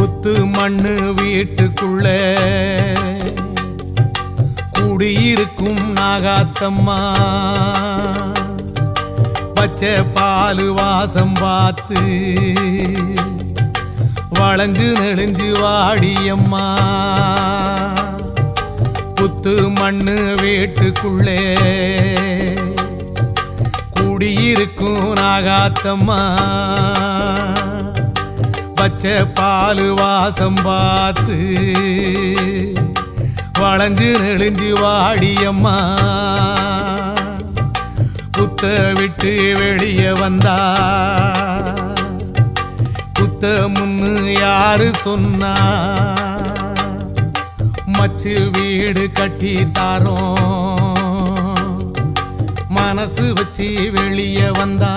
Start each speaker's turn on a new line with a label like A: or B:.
A: புத்து மண்ணு வீட்டுக்குள்ள குடியிருக்கும் நாகாத்தம்மா பச்சை பாலு வாசம் பார்த்து வளைஞ்சு நெளிஞ்சு வாடியம்மா புத்து மண்ணு வீட்டுக்குள்ளே குடியிருக்கும் நாகாத்தம்மா பச்சை பாலு வாசம் பார்த்து வளைஞ்சு நெளிஞ்சு வாடியம்மா புத்த விட்டு வெளியே வந்தா புத்த முன்னு யாரு சொன்னா மச்சு வீடு கட்டி தாரோம் மனசு வச்சு வெளியே வந்தா